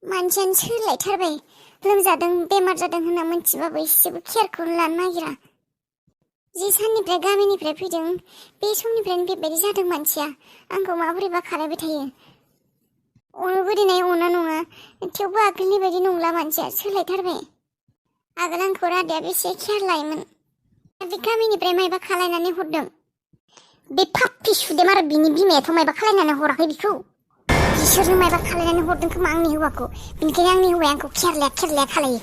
मानसियानो सोलायथारबाय लोमजादों बेमार जादों होनना मोनथिबाबो एसेबो केयारखौनो लानो नागिरा जि साननिफ्राय गामिनिफ्राय फैदों बे समनिफ्रायनो बेबायदि जादों मानसिया आंखौ माबोरैबा खालायबाय थायो अनबोदिनाय अना नङा थेवबो आगोलनि बायदि नंला मानसिया सोलायथारबाय आगोल आंखौ रादाया बेसे केयार लायोमोन बे गामिनिफ्राय मायबा खालायनानै हरदों बे फाप्पि सुदेम आरो बिनि बिमायाथ' मायबा खालायनानै हराखै बिखौ बिसोरनो मायबा खालायनानै हरदों खोमा आंनि हौवाखौ बिनिखायनो आंनि हौवाया आंखौ केयार खालायो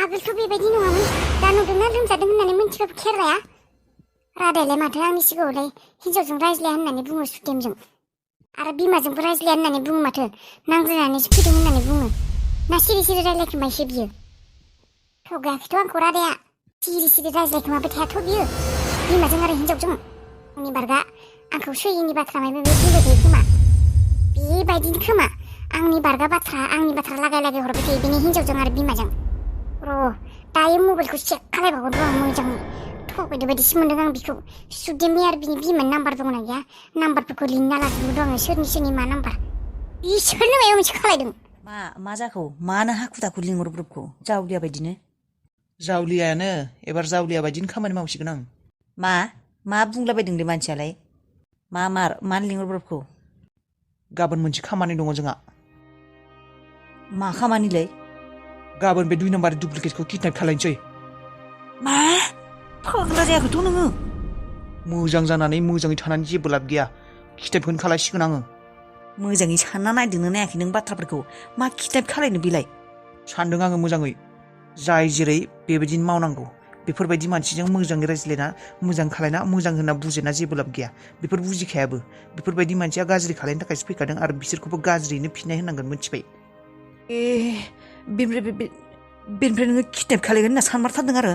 आगोलथ' बेबायदि नङामोन दा नुदोंना लोमजादों होननानै मोनथिबाबो केयार लाया रादायालाय माथो आंनि सिगाङावलाय हिन्जावजों रायज्लाया होननानै बुङो सुदेमजों आरो बिमाजोंबो रायज्लाया होननानै बुङो माथो नांज्लायनानैसो फैदों होननानै बुङो ना सिरि सिरि रायज्लायखोमायसो बियो थगायाखैथ' आंखौ रादाया सिरि सिरि रायज्लायखोमाबाय थायाथ' बियो बिमाजों आरो हिन्जावजों आंनि बारगा आंखौ सैयिनि बाथ्रा मायबा बुंबाय थायो खोमा बेबायदिनो खोमा आंनि बारगा आंनि बाथ्रा लागाय हरबाय थायो बिनि हिन्जावजों आरो बिमाजों दायो मबाइलखौ चेक खालायबावगोन र' आं मोजाङै थगायनाय बायदिसो मोनदों आं बिखौ सुदेमनि आरो बिनि बिमानि नाम्बार दंना गैया नाम्बारफोरखौ लिरना लाजोबदों आङो सोरनि मा नाम्बार बिसोरनो माबा मोनसे खालायदों मा जाखो मानो हाखु दाखु लिंहरब्रबखौ जावलिया बायदिनो जावलियानो एबार जावलिया बायदिनो खामानि मावसिगोन आं मा बुंलाबायदों दे मानसियालाय मानो लिंहरब्रबखौ गाबोन मोनसे खामानि दङ जोंहा मा खामानिलै गाबोन बे 2 नाम्बार दुप्लिकेटखौ किडनेप खालायनोसै मा फाग्ला जायाखैथ' नोङो मोजां जानानै मोजाङै थानानै जेबो लाब गैया किडनेपखौनो खालायसिगोन आङो मोजाङै सानना नायदोंनो नायाखै नों बाथ्राफोरखौ मा किडनेप खालायनो बेलाय सानदों आङो मोजाङै जाय जेरै बेबायदिनो मावनांगौ बेफोरबायदि मानसिजों मोजाङै रायज्लायना मोजां खालायना मोजां होनना बुजिना जेबो लाब गैया बेफोर बुजिखायाबो बेफोरबायदि मानसिया गाज्रि खालायनो थाखायसो फैखादों आरो बिसोरखौबो गाज्रियैनो फिननाय होनांगोन मिथिबाय बेनिफ्राय नोङो किडनेप खालायगोन होनना सानमारथारदों आरो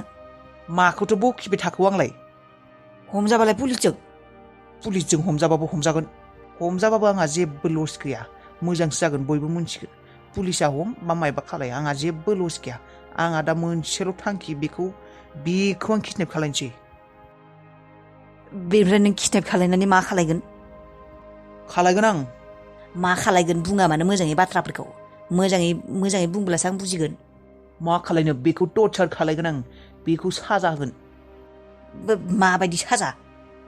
माखौथ' बखिबाय थाखो आंलाय हमजाबालाय पुलिसजों हमजाबाबो हमजाबाबो आंहा जेबो लस गैया मोजांसो जागोन बयबो मोनथिगोन पुलिसा हम बा मायबा खालाय आंहा जेबो लस गैया आंहा दा मोनसेल' थांखि बेखौ आं किडनेप खालायनोसै बेनिफ्राय नों किडनेप खालायनानै मा खालायगोन आं मा खालायगोन बुङा मानो मोजाङै बाथ्राफोरखौ मोजाङै बुंब्लासो आं बुजिगोन मा खालायनो बेखौ टर्चार खालायगोन आं बेखौ साजा होगोन माबायदि साजा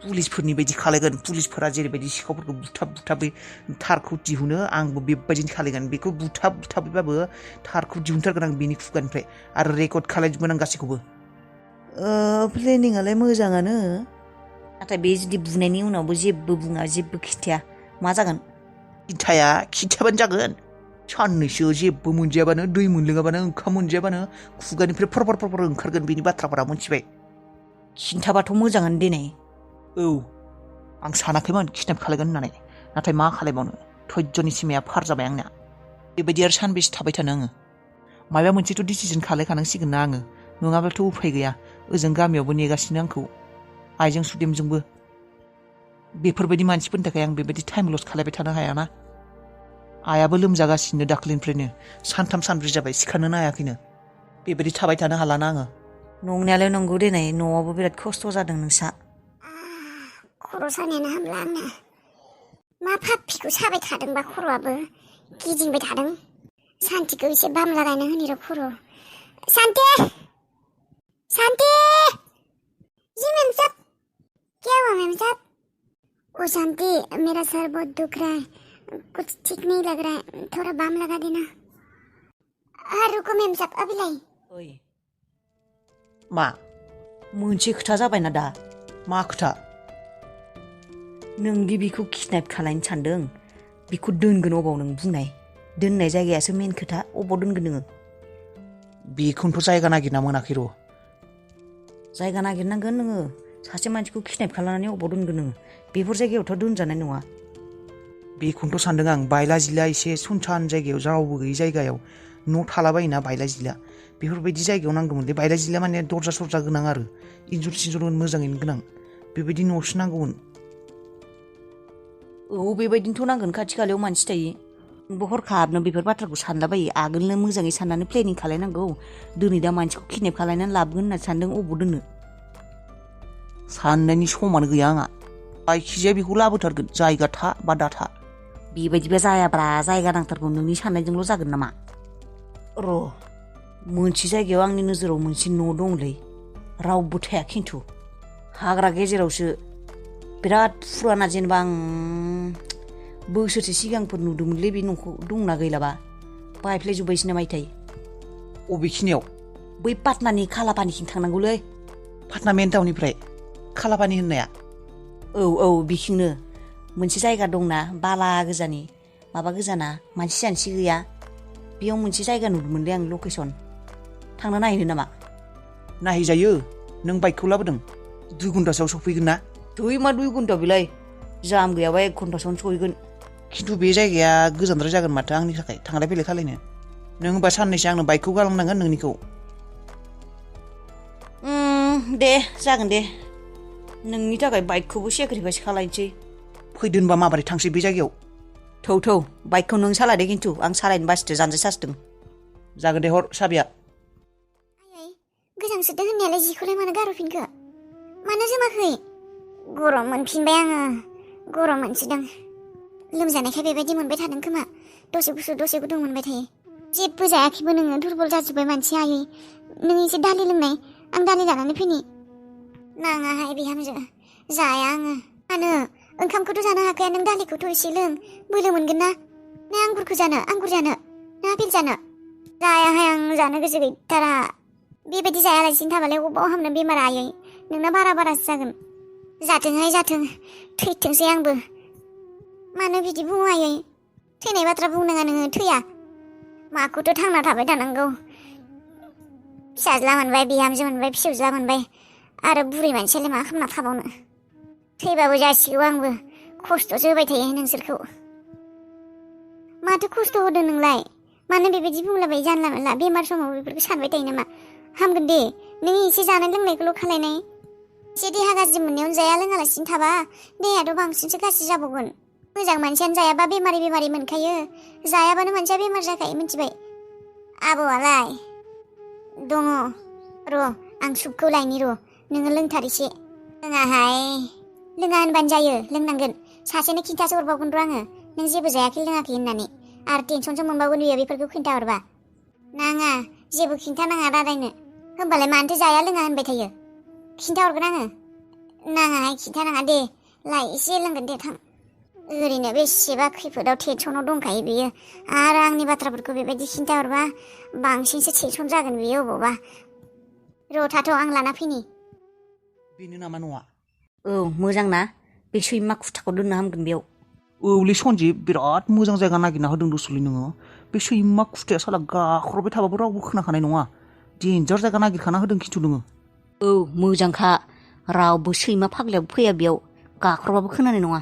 पुलिसफोरनि बायदि खालायगोन पुलिसफोरा जेरैबायदि सिखावफोरखौ बुथाबै थारखौ दिहुनो आंबो बेबायदिनो खालायगोन बेखौ बुथाबैबाबो थारखौ दिहुनथारगोन आं बेनि खुगानिफ्राय आरो रेकर्ड खालायजोबगोन आं गासैखौबो प्लेनिंआलाय मोजाङानो नाथाय बे जुदि बुनायनि उनावबो जेबो बुङा जेबो खिथाया मा जागोन खिथायाबानो जागोन साननैसो जेबो मोनजायाबानो दै मोनलोङाबानो ओंखाम मोनजायाबानो खुगानिफ्राय फर ओंखारगोन बेनि बाथ्राफोरा मिथिबाय खिन्थाबाथ' मोजाङानो दिनै आं सानाखैमोन किडनेप खालायगोन होननानै नाथाय मा खालायबावनो धैर्यनि सिमाया पार जाबाय आंना बेबायदि आरो सानबेसे थाबाय थानो आङो माबा मोनसेथ' डिसिजन खालायखानांसिगोन ना आङो नङाब्लाथ' उफाय गैया ओजों गामियावबो नेगासिनो आंखौ आइजों सुदेमजोंबो बेफोरबायदि मानसिफोरनि थाखाय आं बेबायदि टाइम लस खालायबाय थानो हायाना आइयाबो लोमजागासिनो दाख्लैनिफ्रायनो 3 सानब्रै जाबाय सिखारनोनो हायाखैनो बेबायदि थाबाय थानो हालाना आङो नंनायालाय नंगौ दिनै न'आवबो बिराद खस्थ' जादों नोंसा खर' सानायानो हामला आंना मा फाप्पिखौ साबाय थादोंबा खर'आबो गिदिंबाय थादों सान्थिखौ एसे बामला गायना होनि र' खर' शांति जी मेम साहब क्या हुआ मेम साहब ओ शांति मेरा सर बहुत दुख रहा है कुछ ठीक नहीं लग रहा है थोड़ा बाम लगा देना हाँ रुको मेम साहब अभी लाई मा मोनसे खोथा जाबायना दा मा खोथा नोंदि बिखौ किडनेप खालायनो सानदों बिखौ दोनगोन अबाव नों बुंनाय दोननाय जायगायासो मेन खोथा अबाव दोनगोन नोङो बेखौनोथ' जायगा नागिरना मोनाखै र' जायगा नागिरनांगोन नोङो सासे मानसिखौ किडनेप खालामनानै अबाव दोनगोन नोङो बेफोर जायगायावथ' दोनजानाय नङा बेखौनोथ' सानदों आं बायला जिला एसे सुनसान जायगायाव रावबो गैयै जायगायाव न' थालाबायोना बायला जिला बेफोरबायदि जायगायाव नांगौमोनलै बायला जिला माने दरजा सरजा गोनां आरो इन्जुर मोजाङैनो गोनां बेबायदि न'सो नांगौमोन बेबायदिनोथ' नांगोन खाथि खालायाव मानसि थायो नोंबो हरखाबनो बेफोर बाथ्राखौ सानलाबायो आगोलनो मोजाङै साननानै प्लेनिं खालायनांगौ दिनै दा मानसिखौ किडनेप खालायनानै लाबोगोन होनना सानदों अबाव दोननो साननायनि समानो गैया आंहा जायखिजाया बेखौ लाबोथारगोन जायगा था बा दाथा बेबायदिबा जायाब्रा जायगा नांथारगौ नोंनि साननायजोंल' जागोन नामा र' मोनसे जायगायाव आंनि नोजोराव मोनसे न' दंलै रावबो थाया खिन्थु हाग्रा गेजेरावसो बिराद फुराना जेनेबा आं बोसोरसे सिगांफोर नुदोंमोनलै बे न'खौ दंना गैलाबा बायफ्लेजोब्बायसो ना मायथाय अबेखिनियाव बै पाटनानि खालापानिथिं थांनांगौलै पाटना मेन टाउननिफ्राय खालापानि होननाया औ बिखिंनो मोनसे जायगा दंना बाला गोजानि माबा गोजाना मानसि सानसि गैया बेयाव मोनसे जायगा नुदोंमोनलै आं लकेसन थांना नायहैनो नामा नायहैजायो नों बाइकखौ लाबोदों 2 घन्टासोआव सफैगोन ना मा 2 घन्टा बेलाय जाम गैयाबा 1 घन्टासोआवनो सहैगोन खिन्थु बे जायगाया गोजानद्राय जागोन माथो आंनि थाखाय थांलाय फैलाय खालायनो नों होनबा साननैसो आंनो बाइकखौ गालांनांगोन नोंनिखौ दे जागोन दे नोंनि थाखाय बाइकखौबो सेक्रिफाइस खालायनोसै फैदो होनबा माबोरै थांसै बे जायगायाव थौ बाइकखौ नों सालायदो खिन्थु आं सालायनो बासिदो जानजाय सासदों जागोन दे हर साबिया आयै गोजांसोदों होननायालाय जिखौलाय मानो गारहरफिनखो मानो जोमाखै गरम मोनफिनबाय आङो गरम मोनसोदों लोमजानायखाय बेबायदि मोनबाय थादों खोमा दसे गुसु दसे गुदुं मोनबाय थायो जेबो जायाखैबो नोङो दुरबल जाजोब्बाय मानसिया आयै नों एसे दालि लोंनाय आं दालि लानानै फैनि नाङाहाय बिहामजो जाया आङो मानो ओंखामखौथ' जानो हाखाया नों दालिखौथ' एसे लों बोलो मोनगोन ना आंगुर जानो ना आपेल जानो जायाहाय आं जानो गोसो गैथारा बेबायदि जायालासिनो थाबालाय अबाव हामनो बेमारा आयै नोंना बारासो जागोन जाथोंहाय जाथों थैथोंसै आंबो मानो बिदि बुङो आयै थैनाय बाथ्रा बुंनाङा नोङो थैया माखौथ' थांना थाबाय थानांगौ फिसाज्ला मोनबाय बिहामजो मोनबाय फिसौज्ला मोनबाय आरो बुरै मानसियालाय मा खालामना थाबावनो थैबाबो जासिगौ आंबो खस्थ'सो होबाय थायो नोंसोरखौ माथो खस्थ' होदों नोंलाय मानो बेबायदि बुंलाबाय जानला मोनला बेमार समाव बेफोरखौ सानबाय थायो नामा हामगोन दे नों एसे जानाय लोंनायखौल' खालायनाय एसे देहा गाज्रि मोननायावनो जाया लोङालासिनो थाबा देहायाथ' बांसिनसो गाज्रि जाबावगोन मोजां मानसियानो जायाबा बेमारि मोनखायो जायाबानो मानसिया बेमार जाखायो मिथिबाय आबौआलाय दङ र' आं सुपखौ लायनि र' नोङो लोंथार एसे लोङाहाय लोङा होनबानो जायो लोंनांगोन सासेनो खिन्थासो हरबावगोन र' आङो नों जेबो जायाखै लोङाखै होननानै आरो टेनसनसो मोनबावगोन बियो बेफोरखौ खिन्थाहरबा नाङा जेबो खिन्थानाङा रादायनो होमबालाय मानोथो जाया लोङा होनबाय थायो खिन्थाहरगोन आङो नाङाहाय खिन्थानाङा दे लाय एसे लोंगोन दे थां ओरैनो बेसेबा खैफोदाव टेनसनाव दंखायो बियो आरो आंनि बाथ्राफोरखौ बेबायदि खिन्थाहरबा बांसिनसो टेनसन जागोन बियो अबावबा र' थाथ' आं लाना फैनि बेनो नामा न'आ औ मोजां ना बे सैमा खुथाखौ दोननो हामगोन बेयाव औलै सनजिब बिराद मोजां जायगा नागिरना होदों दसलै नोङो बे सैमा खुथाया साला गाख्रबबाय थाबाबो रावबो खोनाखानाय नङा डेन्जार जायगा नागिरखाना होदों खिन्थु नोङो औ मोजांखा रावबो सैमा फाग्लायाबो फैया बेयाव गाख्रबाबो खोनानाय नङा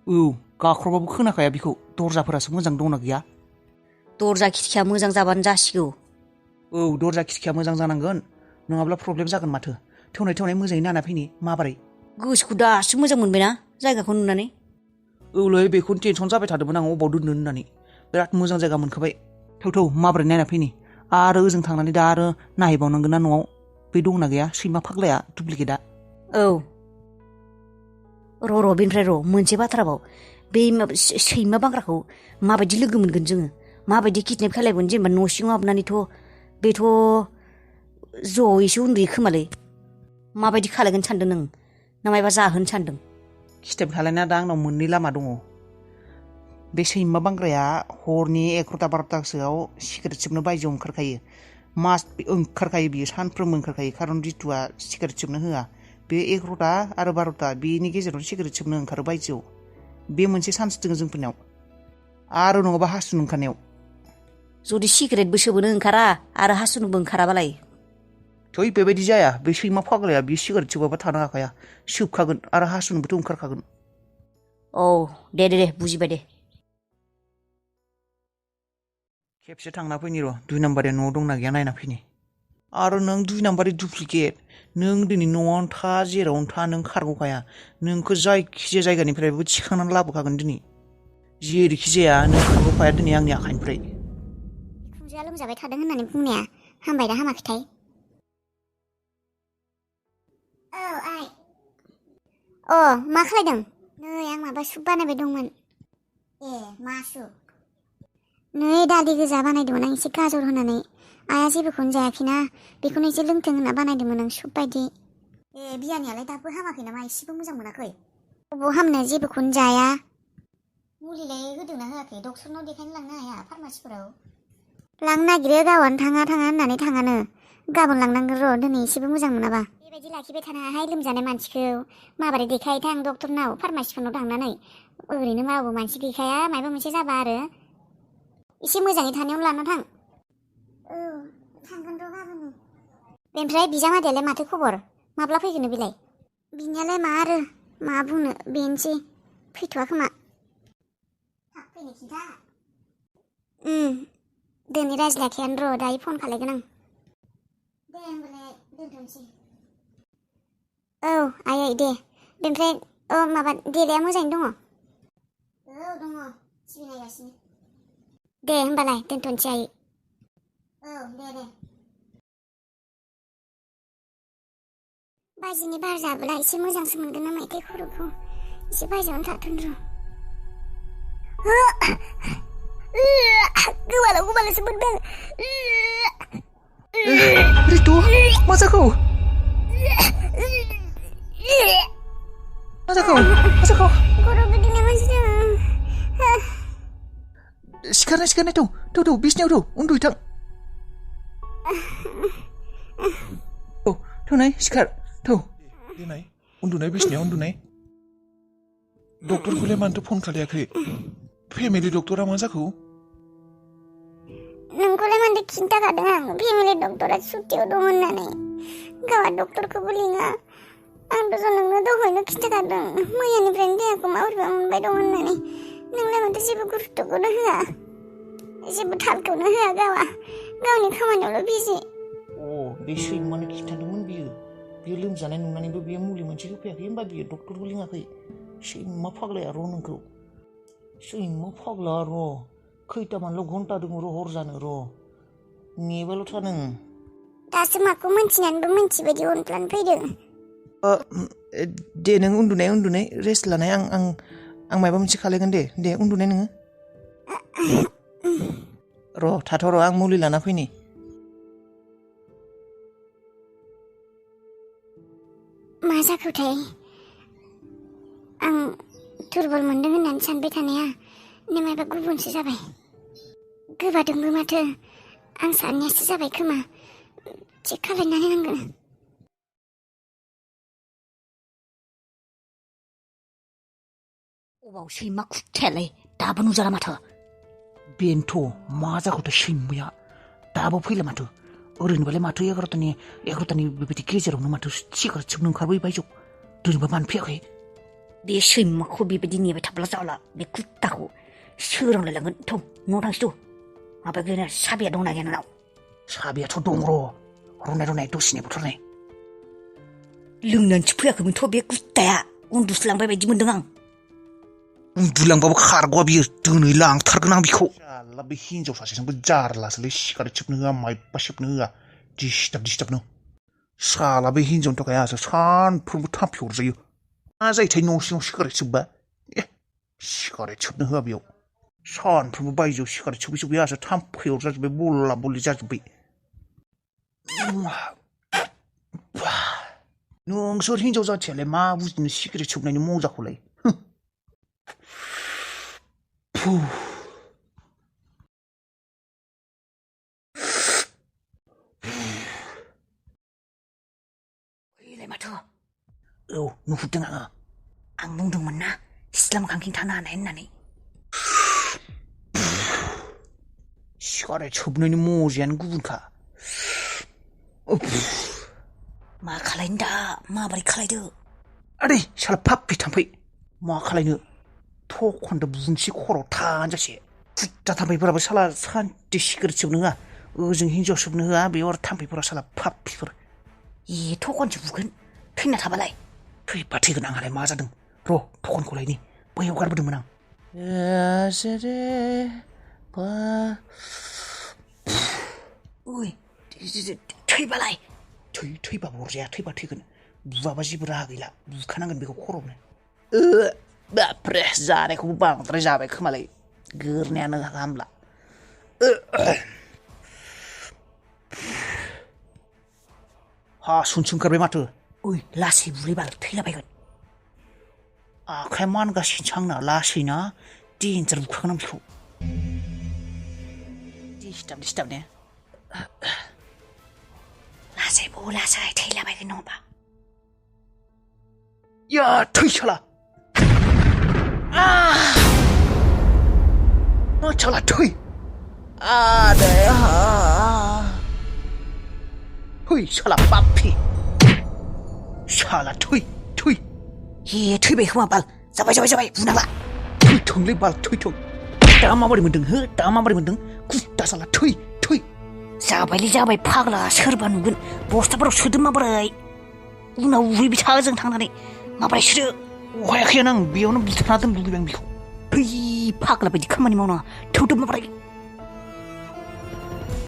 औ गाख्रबाबो खोनाखाया बेखौ दरजाफोरासो मोजां दंना गैया दरजा खिरखिया मोजां जाबानो जासिगौ औ दरजा खिरखिया मोजां जानांगोन नङाब्ला प्रब्लेम जागोन माथो थेवनाय मोजाङै नायना फैनि माबोरै गोसोखौ दासो मोजां मोनबायना जायगाखौ नुनानै औलै बेखौनो टेनसन जाबाय थादोंमोन आं अबाव दोननो होननानै बिराद मोजां जायगा मोनखाबाय थौ माबोरै नायना फैनि आरो ओजों थांनानै दा आरो नायहैबावनांगोन ना न'आव बे दंना गैया सैमा फाग्लाया दुप्लिकेटआ औ र' बेनिफ्राय मोनसे बाथ्राबाव बे सैमा बांग्राखौ माबायदि लोगो मोनगोन जोङो माबायदि किडनेप खालायगोन जेनेबा न' सिङाव हाबनानैथ' बेथ' ज'यैसो उन्दुयो खोमालै माबायदि खालायगोन सानदों नों ना मायबा जाहोनो सानदों खिथेब खालायना दा आंनाव मोननै लामा दङ बे सैमा बांग्राया हरनि 11टा 12टासोआव सिगारेट सोबनो बायजोआव ओंखारखायो मास ओंखारखायो बियो सानफ्रोमबो ओंखारखायो खारन रितुआ सिगारेट सोबनो होआ बे 11टा आरो 12टा बेनि गेजेरावनो सिगारेट सोबनो ओंखारो बायजोआव बे मोनसे चान्स दङ जोंफोरनाव आरो नङाबा हासुनो ओंखारनायाव जुदि सिगारेटबो सोबनो ओंखारा आरो हासुनोबो ओंखाराबालाय थै बेबायदि जाया बे सैमा फाग्लाया बे सिगारेट सोबाबा थानो हाखाया सोबखागोन आरो हासुनोबोथ' ओंखारखागोन औ दे बुजिबाय दे खेबसे थांना फैनि र' 2 नाम्बारिया न'आव दंना गैया नायना फैनि आरो नों 2 नाम्बारि दुप्लिकेट नों दिनै न'आवनो था जेरावनो था नों खारग'खाया नोंखौ जायखिजाया जायगानिफ्रायबो थिखांनानै लाबोखागोन दिनै जेरैखि जाया नों खारग'खाया दिनै आंनि आखाइनिफ्राय बिखुनजोआ लोमजाबाय थादों होननानै बुंनाया हामबाय दा हामाखैथाय औ आइ मा खालायदों नै आं माबा सुप बानायबाय दंमोन ए मासु नै दालि गोजा बानायदोंमोन आं एसे गाजर होनानै आइया जेबोखौनो जायाखैना बेखौनो एसे लोंथों होनना बानायदोंमोन आं सुप बायदि ए बियानियालाय दाबो हामाखै नामा एसेबो मोजां मोनाखै अबाव हामनो जेबोखौनो जाया मुलिलाय होदोंना होआखै डक्टरनाव देखायनो लांनो हाया फार्मासिफोराव लांनो नागिरो गावआनो थाङा होननानै थाङानो गाबोन लांनांगोन र' दिनै एसेबो मोजां मोनाबा बेबायदि लाखिबाय थानो हायाहाय लोमजानाय मानसिखौ माबोरै देखायथां डक्टरनाव फार्मासिफोरनाव थांनानै ओरैनो मावो मानसि गैखाया माबा मोनसे जाबा आरो एसे मोजाङै थानायावनो लाना थां औ थांगोन र' गाबोन बेनिफ्राय बिजामादैयालाय माथो खबर माब्ला फैगोन बेलाय बिनियालाय मा आरो मा बुंनो बेनोसै फैथ'वा खोमा थाब फैनो खिन्था दिनै रायज्लायाखैयानो र' दायो फन खालायगोन आं दे होनबालाय दोनथ'नोसै औ आयै दे बेनिफ्राय माबा देलाया मोजाङैनो दङ औ दङ टिभि नायगासिनो दे होनबालाय दोनथ'नोसै आयै औ दे बाजिनि बार जाब्ला एसे मोजांसो मोनगोन ना मायथाइ खर'खौ एसे बायजोआवनो थाथों र' गोबालावसो मोनदों रितु मा जाखो खर' गिदिंनाय मोनसिदों सिखारनाय थौ बिसिनायाव थौ उन्दुहैथां थौनाय सिखार थौ देनाय उन्दुनाय बिसिनायाव उन्दुनाय डक्टरखौलाय मानोथो फन खालायाखै फेमिलि डक्टरा मा जाखो नोंखौलाय मानोथो खिन्थाखादों आं फेमिलि डक्टरा सुटियाव दं होननानै गावहा डक्टरखौबो लिङा आंथ' नोंनो दहायनो खिन्थाखादों मैयानिफ्रायनो देहाखौ माबोरैबा मोनबाय दं होननानै नोंलाय माथो जेबो गुरुत्त'खौनो होआ जेबो थालखौनो होआ गावहा गावनि खामानियावल' बिजि बे सैमानो खिन्थादोंमोन बियो लोमजानाय नुनानैबो बियो मुलि मोनसे होफैयाखै होमबा बियो डक्टरखौ लिङाखै सैमा फाग्लाया र' नोंखौ सैमा फाग्ला र' खैथामानल' घन्टा दङ र' हर जानो र' नेबायल' था नों दासो माखौ मोनथिनानैबो मोनथिबायदि उनफ्लान फैदों दे नों उन्दुनाय रेस्ट लानाय आं माबा मोनसे खालायगोन दे उन्दुनाय नोङो र' थाथ' र' आं मुलि लाना फैनि मा जाखोथाय आं दुरबल मोनदों होननानै सानबाय थानाया माबा गुबुनसो जाबाय गोबादोंबो माथो आं साननायासो जाबाय खोमा चेक खालायनानै नांगोन अबाव सैमा खुथायालाय दाबो नुजाला माथो बेनोथ' मा जाखोथाय सैमाया दाबो फैला माथो ओरैनोबालाय माथो 11टानि बेबायदि गेजेरावनो माथो सिगारेट सोबनो ओंखारबोयो बायजोआव दिनैबा मानो फैयाखै बे सैमाखौ बेबायदि नेबाय थाब्ला जाला बे कुत्ताखौ सोरांलायलांगोन थौ न'आव थांसै थौ माबाया साबिया दंना गैया नोंनाव साबियाथ' दं र' रुनाय दसेनो बुथारनाय लोंनानैसो फैयाखैमोनथ' बे कुत्ताया उन्दुस्लांबाय बायदि मोनदों आं उन्दुलांबाबो खारग'आ बियो दिनै लांथारगोन आं बिखौ जाला बे हिनजाव सासेजोंबो जारलासोलै सिगारेट सोबनो होआ माइबा सोबनो होआ दिस्टार्बनो साला बे हिनजावनि थाखाय आंहासो सानफ्रोमबो थाम्फै अरजायो मा जायोथाय न' सिङाव सिगारेट सोबबा सिगारेट सोबनो होआ बेयाव सानफ्रोमबो बायजोआव सिगारेट सोबै आंहासो थाम्फै अरजाजोब्बाय बल्ला बल्लि जाजोब्बाय नोंसोर हिनजाव जाथियालाय मा बुजिनो सिगारेट सोबनायनि मजाखौलाय माथो औ नुहुरदों आं बुंदोंमोन ना सिथ्ला मोखांथिं थानो हानाय होननानै सिगारेट सोबनायनि मजायानो गुबुनखा मा खालायनो दा माबोरै खालायदो आदै साला फाफ्लि थाम्फै मा खालायनो थखनदो बुनोसै खर'आव थानजासे खुट्टा थाम्फैफोराबो साला सान्थि सिगारेट सोबनो होआ ओजों हिनजाव सोबनो होआ बेयाव आरो थाम्फैफोरा साला फाफ्लिफोर थखनसो बुगोन थैना थाबालाय थैबा थैगोन आंहालाय मा जादों र' थखनखौ लायनि बैयाव गारबोदोंमोन आं थैबालाय थैबाबो अरजाया थैबा थैगोन बुवाबा जेबो राहा गैला बुखानांगोन बेखौ खर'आवनो बाप्रे जानायखौबो बांद्राय जाबाय खोमालै गोरनायानो हामला हासुनसो ओंखारबाय माथो ओइ लासै बुरैबाल थैलाबायगोन आखाया मानगासिनोसो आंना लासैना देन्जार बुखागोन आं बेखौ दिस्टाब ने लासै थैलाबायगोन नङाबा या थै साला साला थै थै साला बाप्पि साला थै थैबाय खोमा बाल जाबाय बुनाङा थैथोंलै बाल थैथों दा माबोरै मोन्दों हो दा माबोरै मोन्दों कुत्ता साला थै जाबाय फाग्ला सोरबा नुगोन बस्थाफोराव सोदो माबोरै उनाव उहैबाय था जों थांनानै माबोरै सोदो अहायाखै आं बेयावनो बुथारना दोनलुगैबाय आं बेखौ फाग्ला बायदि खामानि मावनाङा थौदो माबोरै